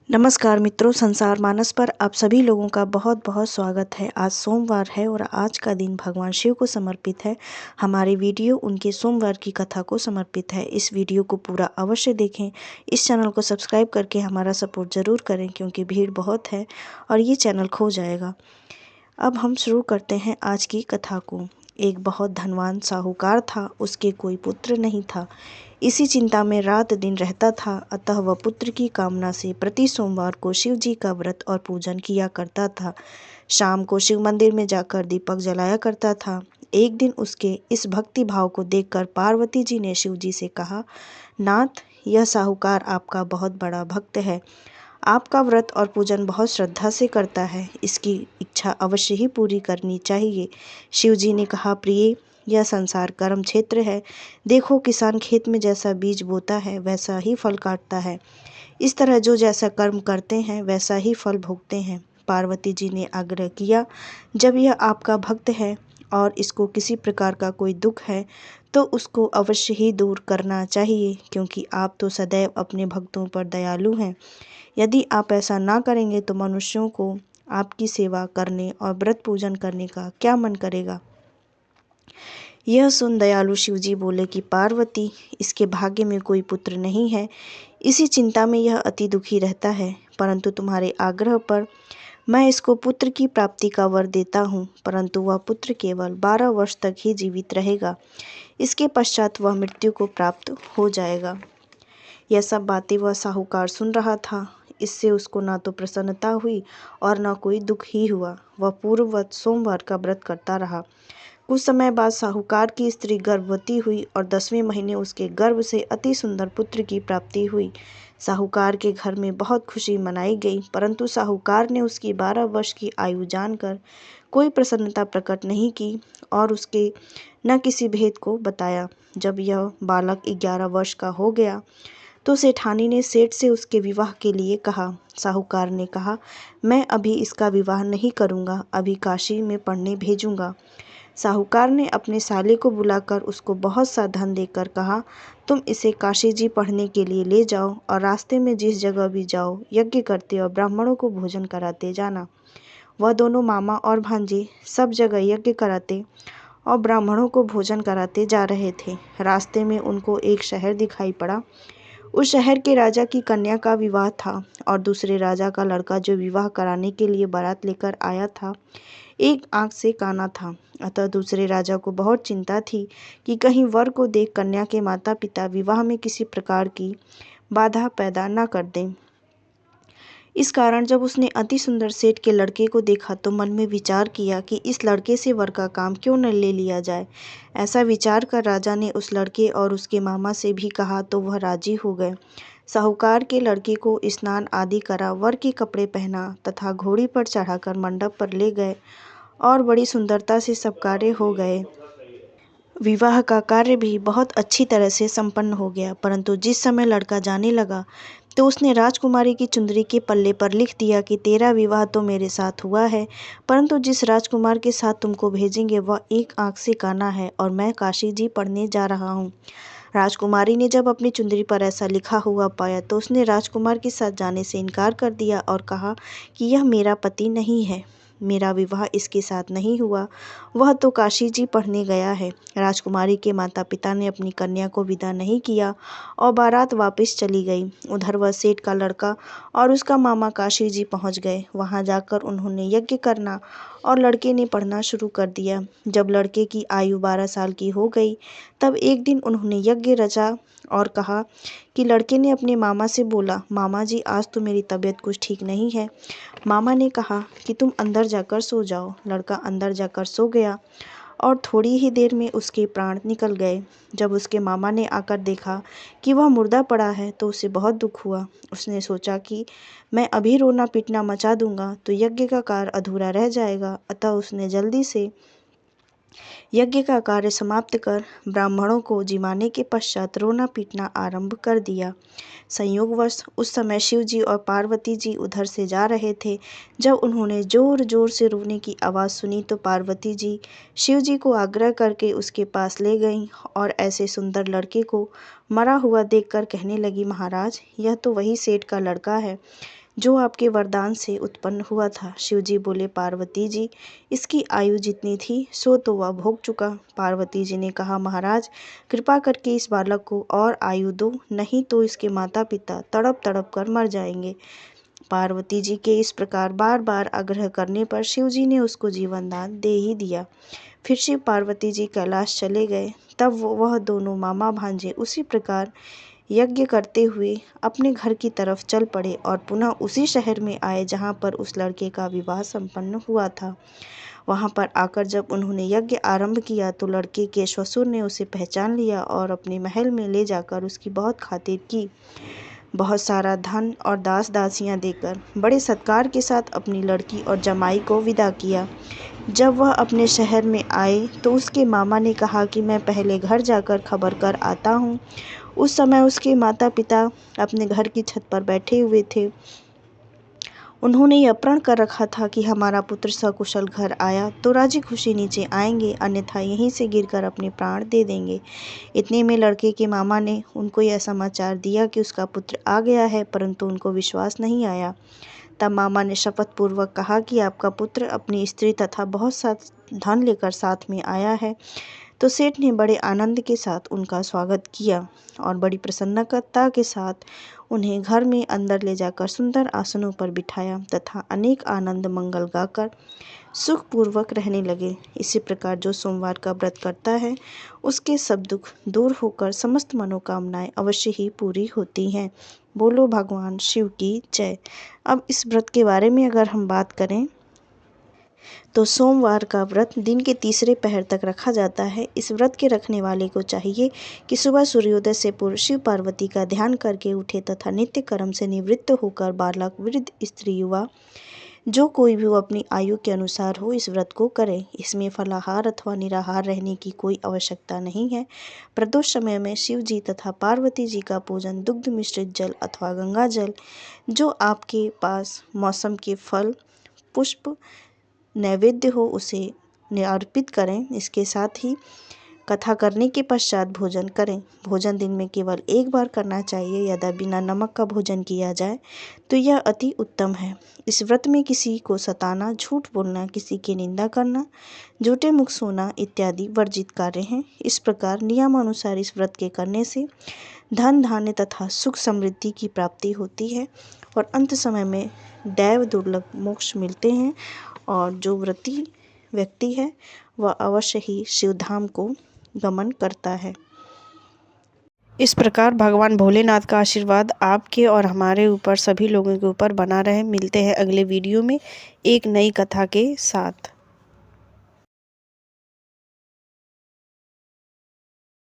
नमस्कार मित्रों, संसार मानस पर आप सभी लोगों का बहुत बहुत स्वागत है। आज सोमवार है और आज का दिन भगवान शिव को समर्पित है। हमारी वीडियो उनके सोमवार की कथा को समर्पित है। इस वीडियो को पूरा अवश्य देखें। इस चैनल को सब्सक्राइब करके हमारा सपोर्ट ज़रूर करें क्योंकि भीड़ बहुत है और ये चैनल खो जाएगा। अब हम शुरू करते हैं आज की कथा को। एक बहुत धनवान साहूकार था, उसके कोई पुत्र नहीं था। इसी चिंता में रात दिन रहता था। अतः वह पुत्र की कामना से प्रति सोमवार को शिव जी का व्रत और पूजन किया करता था। शाम को शिव मंदिर में जाकर दीपक जलाया करता था। एक दिन उसके इस भक्ति भाव को देखकर पार्वती जी ने शिव जी से कहा, नाथ, यह साहूकार आपका बहुत बड़ा भक्त है। आपका व्रत और पूजन बहुत श्रद्धा से करता है। इसकी इच्छा अवश्य ही पूरी करनी चाहिए। शिव जी ने कहा, प्रिय, यह संसार कर्म क्षेत्र है। देखो, किसान खेत में जैसा बीज बोता है वैसा ही फल काटता है। इस तरह जो जैसा कर्म करते हैं वैसा ही फल भोगते हैं। पार्वती जी ने आग्रह किया, जब यह आपका भक्त है और इसको किसी प्रकार का कोई दुख है तो उसको अवश्य ही दूर करना चाहिए, क्योंकि आप तो सदैव अपने भक्तों पर दयालु हैं। यदि आप ऐसा ना करेंगे तो मनुष्यों को आपकी सेवा करने और व्रत पूजन करने का क्या मन करेगा। यह सुन दयालु शिवजी बोले कि पार्वती, इसके भाग्य में कोई पुत्र नहीं है। इसी चिंता में यह अति दुखी रहता है, परंतु तुम्हारे आग्रह पर मैं इसको पुत्र की प्राप्ति का वर देता हूँ, परंतु वह पुत्र केवल 12 वर्ष तक ही जीवित रहेगा। इसके पश्चात वह मृत्यु को प्राप्त हो जाएगा। यह सब बातें वह साहूकार सुन रहा था। इससे उसको ना तो प्रसन्नता हुई और न कोई दुख ही हुआ। वह पूर्ववत सोमवार का व्रत करता रहा। कुछ समय बाद साहूकार की स्त्री गर्भवती हुई और 10वें महीने उसके गर्भ से अति सुंदर पुत्र की प्राप्ति हुई। साहूकार के घर में बहुत खुशी मनाई गई, परंतु साहूकार ने उसकी 12 वर्ष की आयु जानकर कोई प्रसन्नता प्रकट नहीं की और उसके न किसी भेद को बताया। जब यह बालक 11 वर्ष का हो गया तो सेठानी ने सेठ से उसके विवाह के लिए कहा। साहूकार ने कहा, मैं अभी इसका विवाह नहीं करूँगा, अभी काशी में पढ़ने भेजूँगा। साहूकार ने अपने साले को बुलाकर उसको बहुत सा धन देकर कहा, तुम इसे काशी जी पढ़ने के लिए ले जाओ और रास्ते में जिस जगह भी जाओ यज्ञ करते और ब्राह्मणों को भोजन कराते जाना। वह दोनों मामा और भांजे सब जगह यज्ञ कराते और ब्राह्मणों को भोजन कराते जा रहे थे। रास्ते में उनको एक शहर दिखाई पड़ा। उस शहर के राजा की कन्या का विवाह था और दूसरे राजा का लड़का जो विवाह कराने के लिए बारात लेकर आया था, एक आंख से काना था। अतः दूसरे राजा को बहुत चिंता थी कि कहीं वर को देख कन्या के माता पिता विवाह में किसी प्रकार की बाधा पैदा न कर दें। इस कारण जब उसने अति सुंदर सेठ के लड़के को देखा तो मन में विचार किया कि इस लड़के से वर का काम क्यों न ले लिया जाए। ऐसा विचार कर राजा ने उस लड़के और उसके मामा से भी कहा तो वह राजी हो गए। साहूकार के लड़के को स्नान आदि करा, वर के कपड़े पहना तथा घोड़ी पर चढ़ाकर मंडप पर ले गए और बड़ी सुंदरता से सब कार्य हो गए। विवाह का कार्य भी बहुत अच्छी तरह से संपन्न हो गया, परंतु जिस समय लड़का जाने लगा तो उसने राजकुमारी की चुंदरी के पल्ले पर लिख दिया कि तेरा विवाह तो मेरे साथ हुआ है, परंतु जिस राजकुमार के साथ तुमको भेजेंगे वह एक आंख से काना है और मैं काशी जी पढ़ने जा रहा हूँ। राजकुमारी ने जब अपनी चुंदरी पर ऐसा लिखा हुआ पाया तो उसने राजकुमार के साथ जाने से इनकार कर दिया और कहा कि यह मेरा पति नहीं है, मेरा विवाह इसके साथ नहीं हुआ, वह तो काशी जी पढ़ने गया है। राजकुमारी के माता पिता ने अपनी कन्या को विदा नहीं किया और बारात वापस चली गई। उधर वह सेठ का लड़का और उसका मामा काशी जी पहुंच गए। वहां जाकर उन्होंने यज्ञ करना और लड़के ने पढ़ना शुरू कर दिया। जब लड़के की आयु 12 साल की हो गई तब एक दिन उन्होंने यज्ञ रचा और कहा कि लड़के ने अपने मामा से बोला, मामा जी, आज तो मेरी तबीयत कुछ ठीक नहीं है। मामा ने कहा कि तुम अंदर जाकर सो जाओ। लड़का अंदर जाकर सो गया और थोड़ी ही देर में उसके प्राण निकल गए। जब उसके मामा ने आकर देखा कि वह मुर्दा पड़ा है तो उसे बहुत दुख हुआ। उसने सोचा कि मैं अभी रोना पीटना मचा दूंगा तो यज्ञ का कार्य अधूरा रह जाएगा। अतः उसने जल्दी से यज्ञ का कार्य समाप्त कर ब्राह्मणों को जिमाने के पश्चात रोना पीटना आरंभ कर दिया। संयोगवश उस समय शिव जी और पार्वती जी उधर से जा रहे थे। जब उन्होंने जोर जोर से रोने की आवाज़ सुनी तो पार्वती जी शिव जी को आग्रह करके उसके पास ले गईं और ऐसे सुंदर लड़के को मरा हुआ देखकर कहने लगी, महाराज, यह तो वही सेठ का लड़का है जो आपके वरदान से उत्पन्न हुआ था। शिव जी बोले, पार्वती जी, इसकी आयु जितनी थी सो तो वह भोग चुका। पार्वती जी ने कहा, महाराज कृपा करके इस बालक को और आयु दो, नहीं तो इसके माता पिता तड़प तड़प कर मर जाएंगे। पार्वती जी के इस प्रकार बार बार आग्रह करने पर शिव जी ने उसको जीवन दान दे ही दिया। फिर शिव पार्वती जी कैलाश चले गए। तब वह दोनों मामा भांजे उसी प्रकार यज्ञ करते हुए अपने घर की तरफ चल पड़े और पुनः उसी शहर में आए जहाँ पर उस लड़के का विवाह संपन्न हुआ था। वहाँ पर आकर जब उन्होंने यज्ञ आरंभ किया तो लड़के के ससुर ने उसे पहचान लिया और अपने महल में ले जाकर उसकी बहुत खातिर की। बहुत सारा धन और दास दासियां देकर बड़े सत्कार के साथ अपनी लड़की और जमाई को विदा किया। जब वह अपने शहर में आए तो उसके मामा ने कहा कि मैं पहले घर जाकर खबर कर आता हूँ। उस समय उसके माता पिता अपने घर की छत पर बैठे हुए थे। उन्होंने यह प्रण कर रखा था कि हमारा पुत्र सकुशल घर आया तो राजी खुशी नीचे आएंगे, अन्यथा यहीं से गिरकर अपने प्राण दे देंगे। इतने में लड़के के मामा ने उनको यह समाचार दिया कि उसका पुत्र आ गया है, परंतु उनको विश्वास नहीं आया। तब मामा ने शपथ पूर्वक कहा कि आपका पुत्र अपनी स्त्री तथा बहुत सा धन लेकर साथ में आया है। तो सेठ ने बड़े आनंद के साथ उनका स्वागत किया और बड़ी प्रसन्नता के साथ उन्हें घर में अंदर ले जाकर सुंदर आसनों पर बिठाया तथा अनेक आनंद मंगल गाकर सुखपूर्वक रहने लगे। इसी प्रकार जो सोमवार का व्रत करता है उसके सब दुख दूर होकर समस्त मनोकामनाएं अवश्य ही पूरी होती हैं। बोलो भगवान शिव की जय। अब इस व्रत के बारे में अगर हम बात करें तो सोमवार का व्रत दिन के तीसरे पहर तक रखा जाता है। इस व्रत के रखने वाले को चाहिए कि सुबह सूर्योदय से पूर्व शिव पार्वती का ध्यान करके उठे तथा नित्य कर्म से निवृत्त होकर बालक, वृद्ध, स्त्री, युवा जो कोई भी वो अपनी आयु के अनुसार हो इस व्रत को करे। इसमें फलाहार अथवा निराहार रहने की कोई आवश्यकता नहीं है। प्रदोष समय में शिव जी तथा पार्वती जी का पूजन दुग्ध मिश्रित जल अथवा गंगा जल जो आपके पास मौसम के फल, पुष्प, नैवेद्य हो उसे अर्पित करें। इसके साथ ही कथा करने के पश्चात भोजन करें। भोजन दिन में केवल एक बार करना चाहिए। यदि बिना नमक का भोजन किया जाए तो यह अति उत्तम है। इस व्रत में किसी को सताना, झूठ बोलना, किसी की निंदा करना, झूठे मुख सोना इत्यादि वर्जित कार्य हैं। इस प्रकार नियमानुसार इस व्रत के करने से धन, धान्य तथा सुख समृद्धि की प्राप्ति होती है और अंत समय में दैव दुर्लभ मोक्ष मिलते हैं और जो व्रती व्यक्ति है वह अवश्य ही शिवधाम को गमन करता है। इस प्रकार भगवान भोलेनाथ का आशीर्वाद आपके और हमारे ऊपर, सभी लोगों के ऊपर बना रहे। मिलते हैं अगले वीडियो में एक नई कथा के साथ।